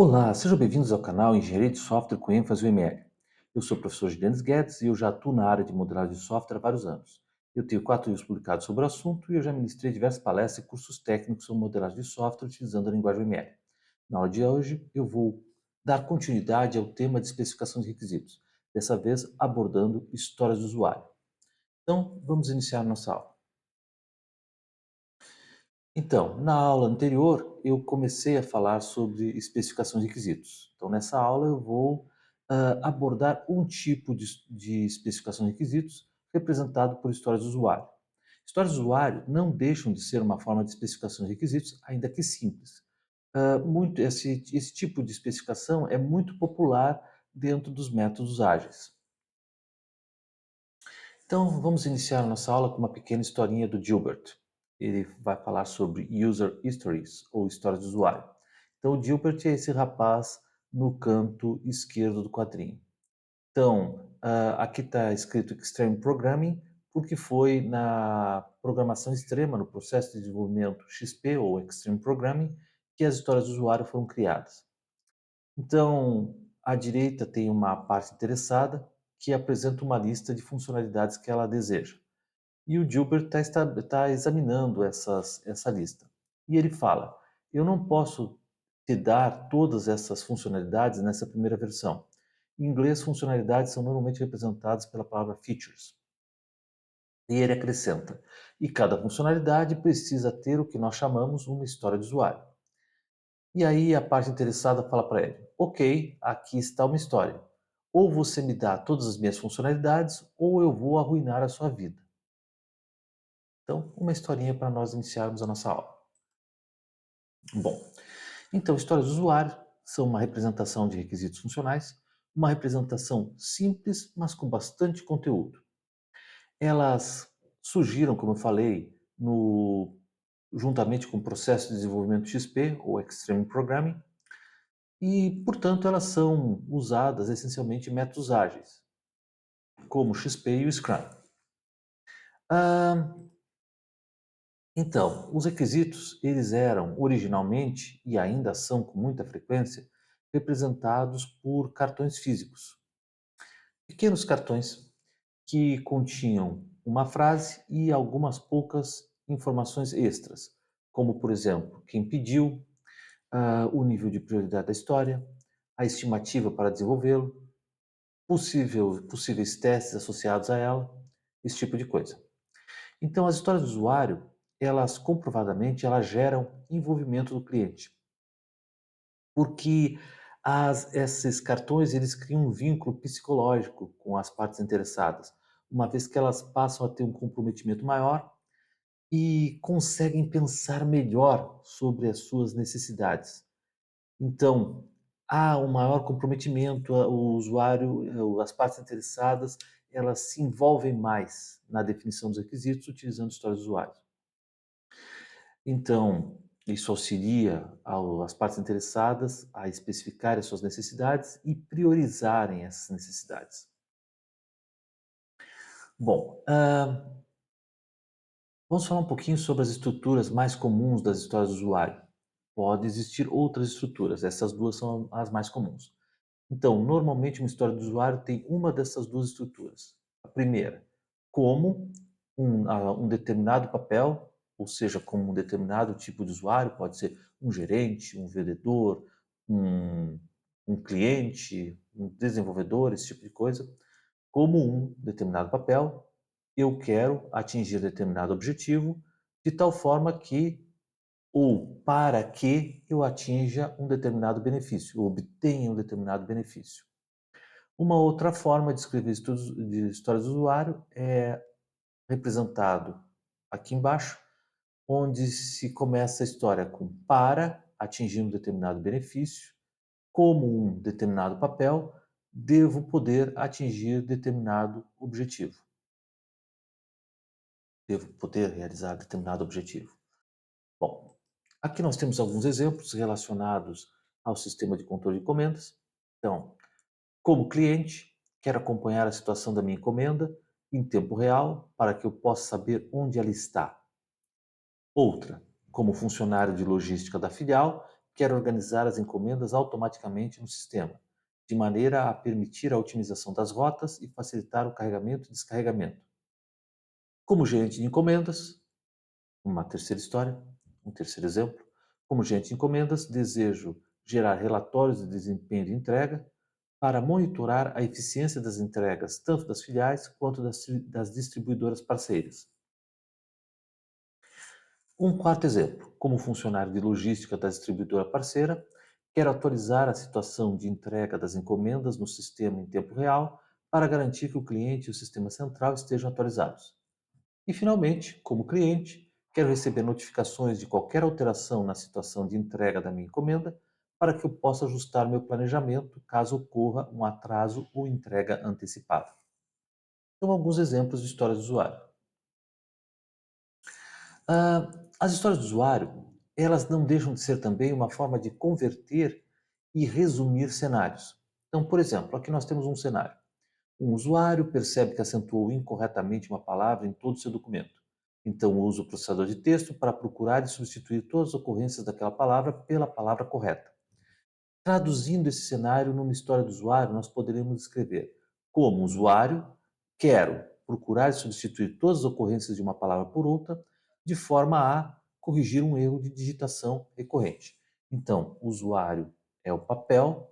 Olá, sejam bem-vindos ao canal Engenharia de Software com ênfase UML. Eu sou o professor Gidenes Guedes e eu já atuo na área de modelagem de software há vários anos. Eu tenho 4 livros publicados sobre o assunto e eu já ministrei diversas palestras e cursos técnicos sobre modelagem de software utilizando a linguagem UML. Na aula de hoje, eu vou dar continuidade ao tema de especificação de requisitos, dessa vez abordando histórias do usuário. Então, vamos iniciar nossa aula. Então, na aula anterior, eu comecei a falar sobre especificação de requisitos. Então, nessa aula, eu vou abordar um tipo de especificação de requisitos representado por histórias do usuário. Histórias do usuário não deixam de ser uma forma de especificação de requisitos, ainda que simples. Esse tipo de especificação é muito popular dentro dos métodos ágeis. Então, vamos iniciar a nossa aula com uma pequena historinha do Gilbert. Ele vai falar sobre User Histories, ou histórias do usuário. Então, o Gilbert é esse rapaz no canto esquerdo do quadrinho. Então, aqui está escrito Extreme Programming, porque foi na programação extrema, no processo de desenvolvimento XP, ou Extreme Programming, que as histórias do usuário foram criadas. Então, à direita tem uma parte interessada que apresenta uma lista de funcionalidades que ela deseja. E o Gilbert está examinando essa lista. E ele fala: eu não posso te dar todas essas funcionalidades nessa primeira versão. Em inglês, funcionalidades são normalmente representadas pela palavra features. E ele acrescenta: e cada funcionalidade precisa ter o que nós chamamos uma história de usuário. E aí a parte interessada fala para ele: ok, aqui está uma história. Ou você me dá todas as minhas funcionalidades, ou eu vou arruinar a sua vida. Então, uma historinha para nós iniciarmos a nossa aula. Bom, então, histórias do usuário são uma representação de requisitos funcionais, uma representação simples, mas com bastante conteúdo. Elas surgiram, como eu falei, juntamente com o processo de desenvolvimento XP, ou Extreme Programming, e, portanto, elas são usadas essencialmente em métodos ágeis, como o XP e o Scrum. Ah, então, os requisitos, eles eram originalmente, e ainda são com muita frequência, representados por cartões físicos. Pequenos cartões que continham uma frase e algumas poucas informações extras, como, por exemplo, quem pediu, o nível de prioridade da história, a estimativa para desenvolvê-lo, possíveis testes associados a ela, esse tipo de coisa. Então, as histórias do usuário, elas comprovadamente, elas geram envolvimento do cliente, porque esses cartões, eles criam um vínculo psicológico com as partes interessadas, uma vez que elas passam a ter um comprometimento maior e conseguem pensar melhor sobre as suas necessidades. Então, há um maior comprometimento, o usuário, as partes interessadas, elas se envolvem mais na definição dos requisitos utilizando histórias do usuário. Então, isso auxilia as partes interessadas a especificarem as suas necessidades e priorizarem essas necessidades. Bom, vamos falar um pouquinho sobre as estruturas mais comuns das histórias do usuário. Pode existir outras estruturas, essas duas são as mais comuns. Então, normalmente uma história do usuário tem uma dessas duas estruturas. A primeira, como um determinado papel, ou seja, como um determinado tipo de usuário, pode ser um gerente, um vendedor, um, um cliente, um desenvolvedor, esse tipo de coisa. Como um determinado papel, eu quero atingir determinado objetivo, de tal forma que ou para que eu atinja um determinado benefício, ou obtenha um determinado benefício. Uma outra forma de escrever estudos de histórias do usuário é representado aqui embaixo, onde se começa a história com para atingir um determinado benefício, como um determinado papel, devo poder atingir determinado objetivo. Devo poder realizar determinado objetivo. Bom, aqui nós temos alguns exemplos relacionados ao sistema de controle de encomendas. Então, como cliente, quero acompanhar a situação da minha encomenda em tempo real para que eu possa saber onde ela está. Outra, como funcionário de logística da filial, quer organizar as encomendas automaticamente no sistema, de maneira a permitir a otimização das rotas e facilitar o carregamento e descarregamento. Como gerente de encomendas, uma terceira história, um terceiro exemplo. Como gerente de encomendas, desejo gerar relatórios de desempenho de entrega para monitorar a eficiência das entregas, tanto das filiais quanto das distribuidoras parceiras. Um quarto exemplo, como funcionário de logística da distribuidora parceira, quero atualizar a situação de entrega das encomendas no sistema em tempo real para garantir que o cliente e o sistema central estejam atualizados. E, finalmente, como cliente, quero receber notificações de qualquer alteração na situação de entrega da minha encomenda para que eu possa ajustar meu planejamento caso ocorra um atraso ou entrega antecipada. Então, alguns exemplos de histórias do usuário. As histórias do usuário, elas não deixam de ser também uma forma de converter e resumir cenários. Então, por exemplo, aqui nós temos um cenário. Um usuário percebe que acentuou incorretamente uma palavra em todo o seu documento. Então, usa o processador de texto para procurar e substituir todas as ocorrências daquela palavra pela palavra correta. Traduzindo esse cenário numa história do usuário, nós poderíamos escrever: como usuário, quero procurar e substituir todas as ocorrências de uma palavra por outra, de forma a corrigir um erro de digitação recorrente. Então, usuário é o papel,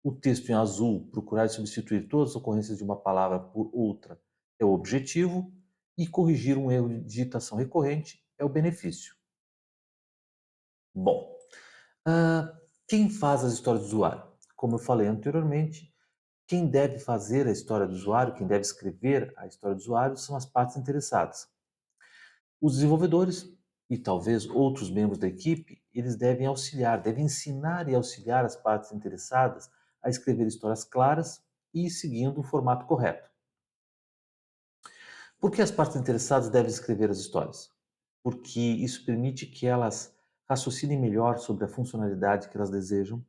o texto em azul, procurar e substituir todas as ocorrências de uma palavra por outra, é o objetivo, e corrigir um erro de digitação recorrente é o benefício. Bom, ah, quem faz as histórias do usuário? Como eu falei anteriormente, quem deve fazer a história do usuário, quem deve escrever a história do usuário são as partes interessadas. Os desenvolvedores e talvez outros membros da equipe, eles devem auxiliar, devem ensinar e auxiliar as partes interessadas a escrever histórias claras e seguindo o formato correto. Por que as partes interessadas devem escrever as histórias? Porque isso permite que elas raciocinem melhor sobre a funcionalidade que elas desejam,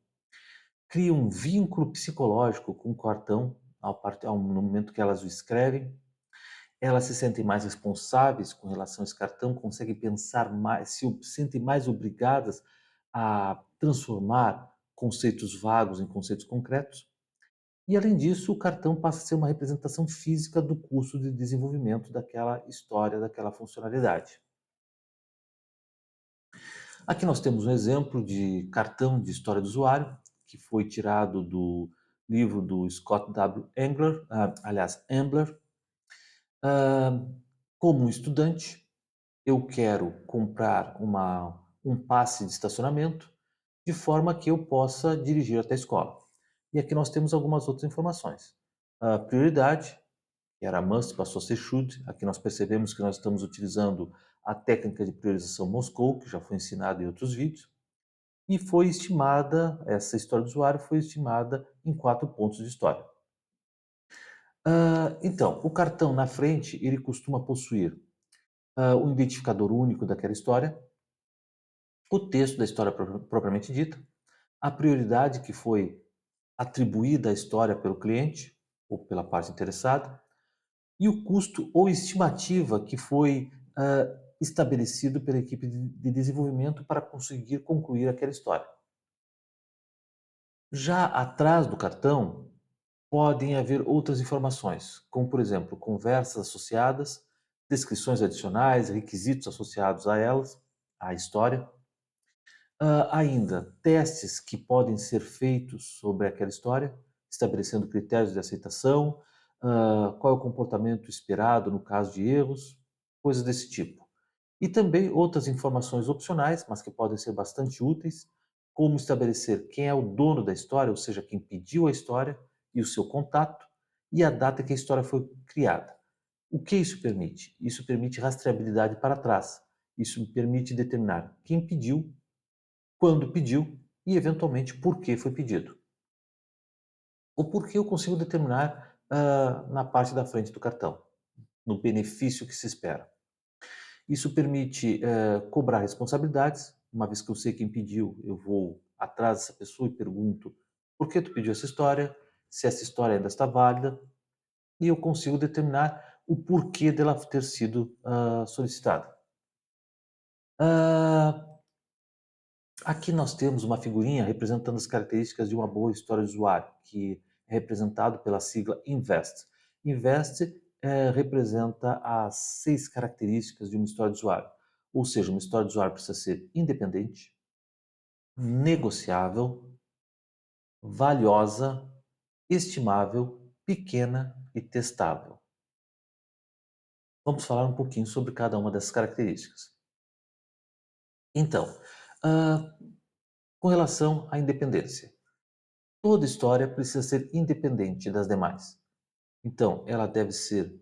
cria um vínculo psicológico com o cartão no momento que elas o escrevem, elas se sentem mais responsáveis com relação a esse cartão, conseguem pensar mais, se sentem mais obrigadas a transformar conceitos vagos em conceitos concretos. E, além disso, o cartão passa a ser uma representação física do curso de desenvolvimento daquela história, daquela funcionalidade. Aqui nós temos um exemplo de cartão de história do usuário, que foi tirado do livro do Scott W. Engler, Ambler. Ah, Como um estudante, eu quero comprar um passe de estacionamento de forma que eu possa dirigir até a escola. E aqui nós temos algumas outras informações. A prioridade, que era must, passou a ser should. Aqui nós percebemos que nós estamos utilizando a técnica de priorização Moscou, que já foi ensinada em outros vídeos, e foi estimada, essa história do usuário foi estimada em 4 pontos de história. Então, o cartão na frente, ele costuma possuir um identificador único daquela história, o texto da história propriamente dita, a prioridade que foi atribuída à história pelo cliente ou pela parte interessada, e o custo ou estimativa que foi estabelecido pela equipe de desenvolvimento para conseguir concluir aquela história. Já atrás do cartão, podem haver outras informações, como, por exemplo, conversas associadas, descrições adicionais, requisitos associados a elas, à história. Ainda, testes que podem ser feitos sobre aquela história, estabelecendo critérios de aceitação, qual é o comportamento esperado no caso de erros, coisas desse tipo. E também outras informações opcionais, mas que podem ser bastante úteis, como estabelecer quem é o dono da história, ou seja, quem pediu a história, e o seu contato, e a data que a história foi criada. O que isso permite? Isso permite rastreabilidade para trás. Isso permite determinar quem pediu, quando pediu e, eventualmente, por que foi pedido. O porquê eu consigo determinar na parte da frente do cartão, no benefício que se espera. Isso permite cobrar responsabilidades. Uma vez que eu sei quem pediu, eu vou atrás dessa pessoa e pergunto por que tu pediu essa história, se essa história ainda está válida, e eu consigo determinar o porquê dela ter sido solicitada. Ah, Aqui nós temos uma figurinha representando as características de uma boa história de usuário, que é representado pela sigla INVEST. INVEST representa as 6 características de uma história de usuário. Ou seja, uma história de usuário precisa ser independente, negociável, valiosa, estimável, pequena e testável. Vamos falar um pouquinho sobre cada uma dessas características. Então, ah, com relação à independência, toda história precisa ser independente das demais. Então, ela deve ser,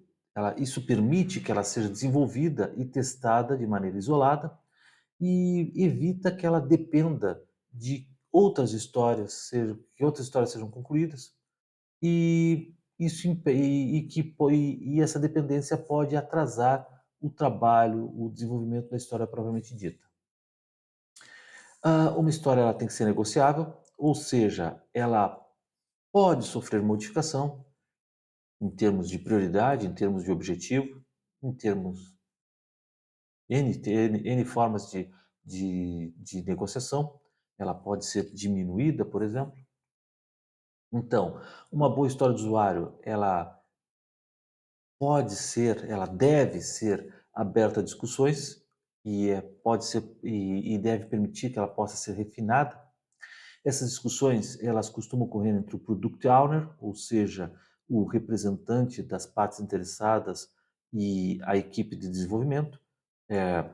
isso permite que ela seja desenvolvida e testada de maneira isolada e evita que ela dependa de outras histórias, que outras histórias sejam concluídas e e essa dependência pode atrasar o trabalho, o desenvolvimento da história propriamente dita. Uma história ela tem que ser negociável, ou seja, ela pode sofrer modificação em termos de prioridade, em termos de objetivo, em termos N formas de negociação. Ela pode ser diminuída, por exemplo. Então, uma boa história de usuário, ela deve ser aberta a discussões pode ser e deve permitir que ela possa ser refinada. Essas discussões, elas costumam ocorrer entre o Product Owner, ou seja, o representante das partes interessadas e a equipe de desenvolvimento. Eh,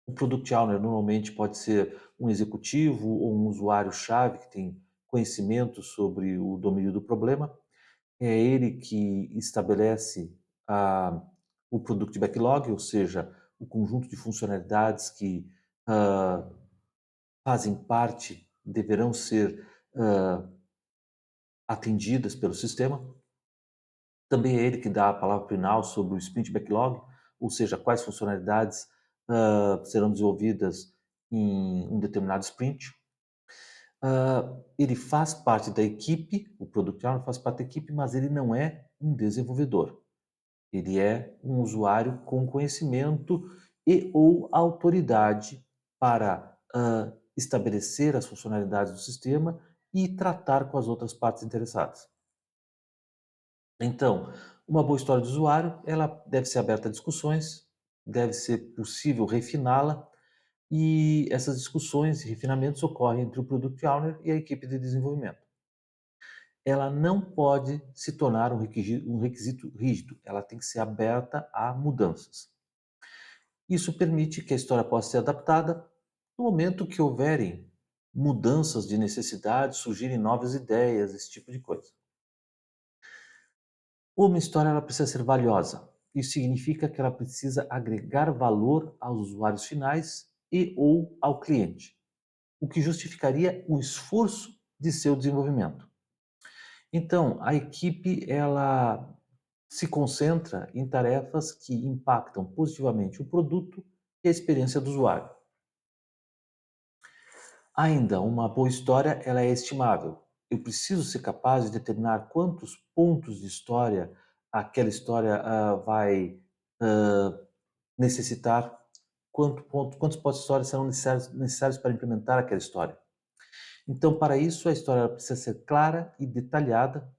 o Product Owner normalmente pode ser um executivo ou um usuário-chave que tem conhecimento sobre o domínio do problema. É ele que estabelece a o Product Backlog, ou seja, o conjunto de funcionalidades que, hã, fazem parte, deverão ser, hã, atendidas pelo sistema. Também é ele que dá a palavra final sobre o Sprint Backlog, ou seja, quais funcionalidades, serão desenvolvidas em um determinado sprint. Ele faz parte da equipe, o Product Owner faz parte da equipe, mas ele não é um desenvolvedor. Ele é um usuário com conhecimento e ou autoridade para, estabelecer as funcionalidades do sistema e tratar com as outras partes interessadas. Então, uma boa história de usuário, ela deve ser aberta a discussões, deve ser possível refiná-la, e essas discussões e refinamentos ocorrem entre o Product Owner e a equipe de desenvolvimento. Ela não pode se tornar um requisito rígido, ela tem que ser aberta a mudanças. Isso permite que a história possa ser adaptada no momento que houverem mudanças de necessidade, surgirem novas ideias, esse tipo de coisa. Uma história ela precisa ser valiosa. Isso significa que ela precisa agregar valor aos usuários finais e ou ao cliente, o que justificaria o esforço de seu desenvolvimento. Então, a equipe ela se concentra em tarefas que impactam positivamente o produto e a experiência do usuário. Ainda, uma boa história ela é estimável. Eu preciso ser capaz de determinar quantos pontos de história aquela história vai ah, necessitar, quantos pontos de história serão necessários para implementar aquela história. Então, para isso, a história ela precisa ser clara e detalhada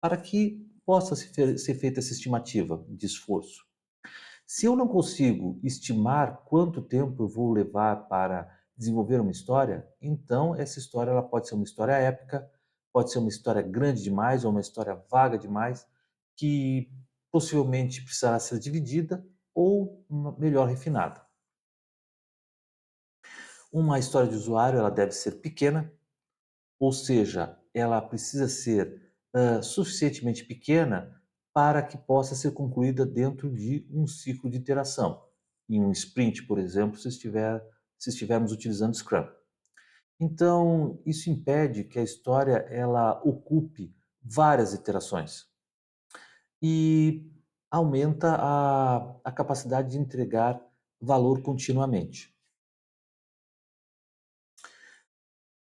para que possa ser feita essa estimativa de esforço. Se eu não consigo estimar quanto tempo eu vou levar para desenvolver uma história, então essa história ela pode ser uma história épica, pode ser uma história grande demais ou uma história vaga demais, que possivelmente precisará ser dividida ou melhor refinada. Uma história de usuário ela deve ser pequena, ou seja, ela precisa ser suficientemente pequena para que possa ser concluída dentro de um ciclo de iteração. Em um sprint, por exemplo, se estivermos utilizando Scrum. Então, isso impede que a história ela ocupe várias iterações e aumenta a capacidade de entregar valor continuamente.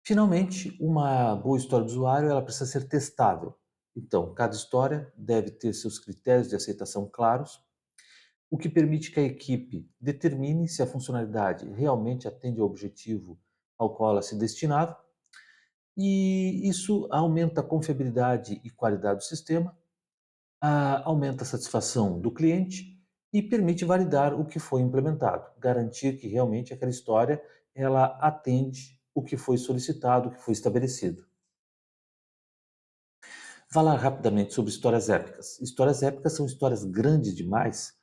Finalmente, uma boa história do usuário, ela precisa ser testável. Então, cada história deve ter seus critérios de aceitação claros, o que permite que a equipe determine se a funcionalidade realmente atende ao objetivo ao qual ela se destinava, e isso aumenta a confiabilidade e qualidade do sistema, aumenta a satisfação do cliente e permite validar o que foi implementado, garantir que realmente aquela história ela atende o que foi solicitado, o que foi estabelecido. Falar rapidamente sobre histórias épicas. Histórias épicas são histórias grandes demais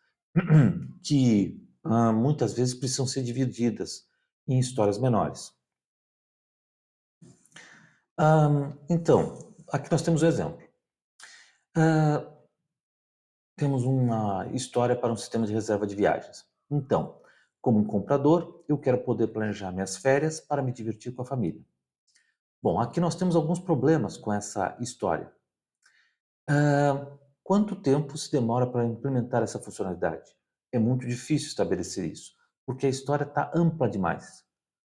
que muitas vezes precisam ser divididas em histórias menores. Então, aqui nós temos um exemplo. Ah, Temos uma história para um sistema de reserva de viagens. Então, como um comprador, eu quero poder planejar minhas férias para me divertir com a família. Bom, aqui nós temos alguns problemas com essa história. Quanto tempo se demora para implementar essa funcionalidade? É muito difícil estabelecer isso, porque a história está ampla demais.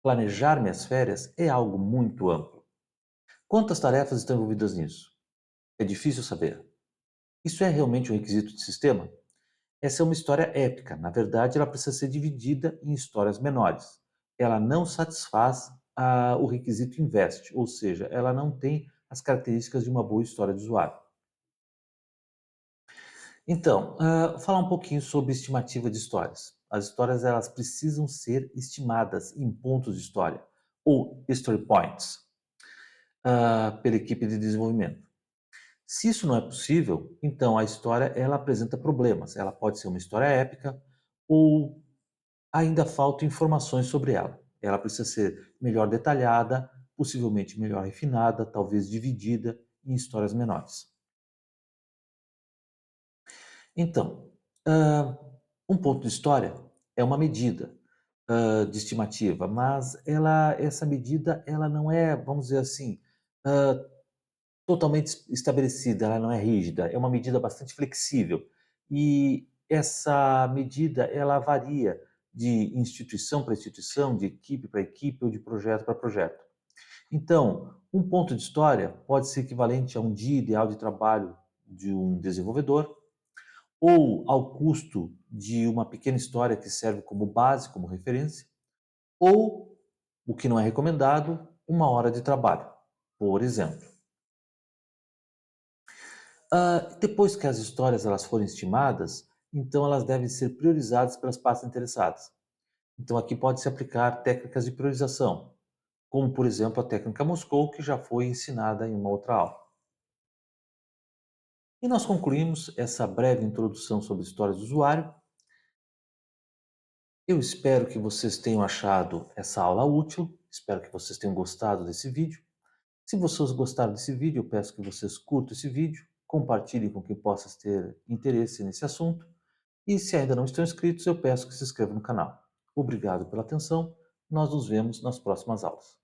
Planejar minhas férias é algo muito amplo. Quantas tarefas estão envolvidas nisso? É difícil saber. Isso é realmente um requisito de sistema? Essa é uma história épica. Na verdade, ela precisa ser dividida em histórias menores. Ela não satisfaz o requisito invest, ou seja, ela não tem as características de uma boa história de usuário. Então, falar um pouquinho sobre estimativa de histórias. As histórias elas precisam ser estimadas em pontos de história, ou story points, pela equipe de desenvolvimento. Se isso não é possível, então a história ela apresenta problemas. Ela pode ser uma história épica ou ainda faltam informações sobre ela. Ela precisa ser melhor detalhada, possivelmente melhor refinada, talvez dividida em histórias menores. Então, hã, um ponto de história é uma medida, de estimativa, mas essa medida ela não é, vamos dizer assim, hã, totalmente estabelecida, ela não é rígida, é uma medida bastante flexível. E essa medida ela varia de instituição para instituição, de equipe para equipe ou de projeto para projeto. Então, um ponto de história pode ser equivalente a um dia ideal de trabalho de um desenvolvedor ou ao custo de uma pequena história que serve como base, como referência, ou, o que não é recomendado, uma hora de trabalho, por exemplo. Depois que as histórias elas forem estimadas, então elas devem ser priorizadas pelas partes interessadas. Então aqui pode-se aplicar técnicas de priorização, como por exemplo a técnica Moscou, que já foi ensinada em uma outra aula. E nós concluímos essa breve introdução sobre histórias do usuário. Eu espero que vocês tenham achado essa aula útil, espero que vocês tenham gostado desse vídeo. Se vocês gostaram desse vídeo, eu peço que vocês curtam esse vídeo, compartilhem com quem possa ter interesse nesse assunto. E se ainda não estão inscritos, eu peço que se inscrevam no canal. Obrigado pela atenção. Nós nos vemos nas próximas aulas.